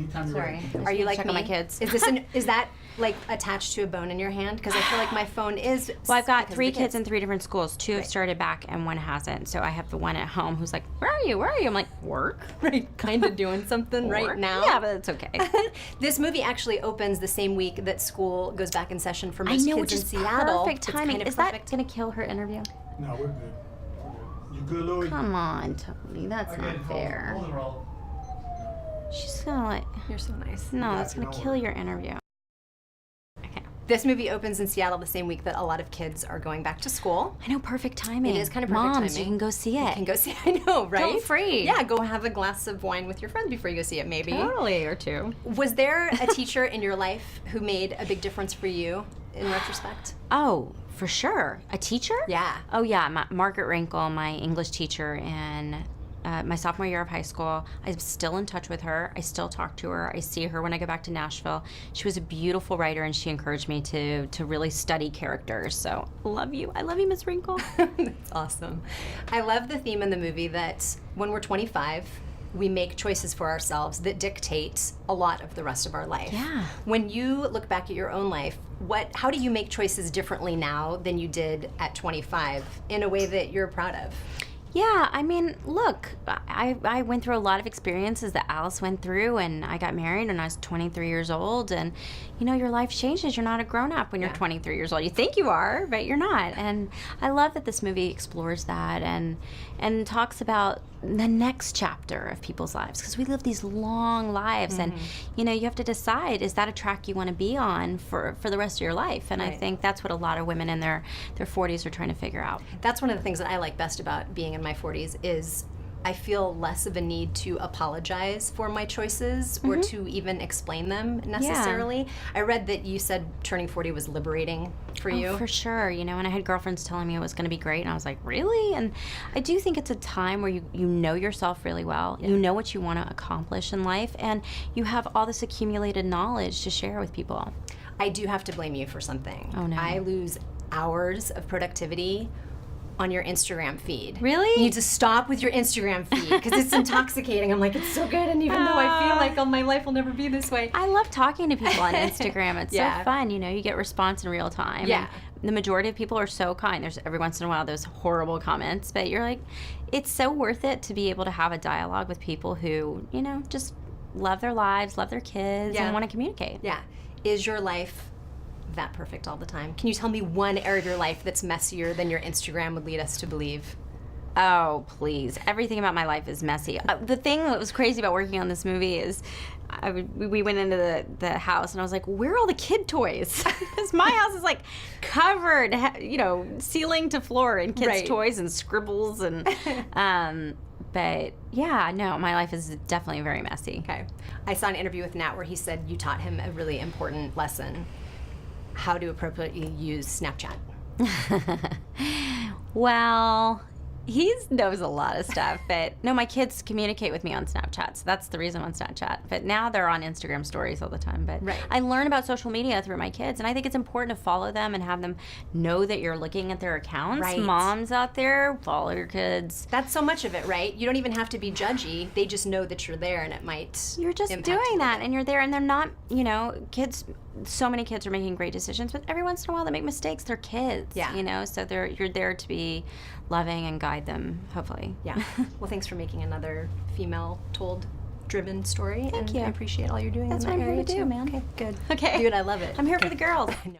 Anytime you're Sorry. ready. Are you like Check me? on my kids. Is that like attached to a bone in your hand? Because I feel like my phone is. Well, I've got because of 3 the kids in 3 different schools. 2 have started back and 1 hasn't. So I have the one at home who's like, where are you? Where are you? I'm like, work. Right, kind of doing something right Work. now. Yeah, but it's okay. This movie actually opens the same week that school goes back in session for most I know, kids which in is Seattle. perfect It's timing. kind of Is perfect. that going to kill her interview? No, we're good. You good, Louie? Come on, Tony. That's Again, not fair. hold and roll. She's going to like, You're so nice. no, got that's you, going to don't kill worry. your interview. Okay. This movie opens in Seattle the same week that a lot of kids are going back to school. I know, perfect timing. It is kind of perfect Moms, timing. you can go see it. You can go see. I know, right? Guilt free. Yeah, go have a glass of wine with your friends before you go see it. Maybe. Totally, or 2. Was there a teacher in your life who made a big difference for you in retrospect? Oh, for sure. A teacher? Yeah. Oh, yeah. Margaret Wrinkle, my English teacher in my sophomore year of high school. I'm still in touch with her. I still talk to her. I see her when I go back to Nashville. She was a beautiful writer, and she encouraged me to really study characters. So, love you. I love you, Miss Wrinkle. That's awesome. I love the theme in the movie that when we're 25, we make choices for ourselves that dictate a lot of the rest of our life. Yeah. When you look back at your own life, how do you make choices differently now than you did at 25 in a way that you're proud of? Yeah, I mean, look, I went through a lot of experiences that Alice went through, and I got married when I was 23 years old, and, you know, your life changes. You're not a grown-up when you're 23 years old. You think you are, but you're not. And I love that this movie explores that and talks about the next chapter of people's lives, because we live these long lives, and, you know, you have to decide, is that a track you want to be on for the rest of your life? And I think that's what a lot of women in their 40s are trying to figure out. That's one of the things that I like best about being in my 40s is I feel less of a need to apologize for my choices or to even explain them necessarily. I read that you said turning 40 was liberating for you. Oh, for sure. You know, and I had girlfriends telling me it was going to be great, and I was like, really? And I do think it's a time where you know yourself really well. You know what you want to accomplish in life, and you have all this accumulated knowledge to share with people. I do have to blame you for something. Oh, no. I lose hours of productivity on your Instagram feed. Really? You need to stop with your Instagram feed because it's intoxicating. I'm like, it's so good, and even though I feel like my life will never be this way. I love talking to people on Instagram. It's so Yeah. fun. You know, you get response in real time. Yeah. And the majority of people are so kind. There's every once in a while those horrible comments, but you're like, it's so worth it to be able to have a dialogue with people who, you know, just love their lives, love their kids, and want to communicate. Yeah. Is your life that perfect all the time? Can you tell me one area of your life that's messier than your Instagram would lead us to believe? Oh, please. Everything about my life is messy. The thing that was crazy about working on this movie is we went into the house, and I was like, where are all the kid toys? Because my house is like covered, you know, ceiling to floor in kids' toys and scribbles. And but yeah, no, my life is definitely very messy. Okay. I saw an interview with Nat where he said you taught him a really important lesson: how to appropriately use Snapchat. Well, he knows a lot of stuff, but no, my kids communicate with me on Snapchat, so that's the reason I'm on Snapchat. But now they're on Instagram stories all the time. But I learn about social media through my kids, and I think it's important to follow them and have them know that you're looking at their accounts. Right. Moms out there, follow your kids. That's so much of it, right? You don't even have to be judgy. They just know that you're there, and it might You're just impact doing a that, little and you're there, and they're not, you know, kids. So many kids are making great decisions, but every once in a while they make mistakes. They're kids, you know, so you're there to be loving and guide them, hopefully. Yeah. Well, thanks for making another female-told driven story. Thank you. I appreciate all you're doing That's in what that I'm here area to do, too. man. Okay, good. Okay. Dude, I love it. I'm here for the girls. I know.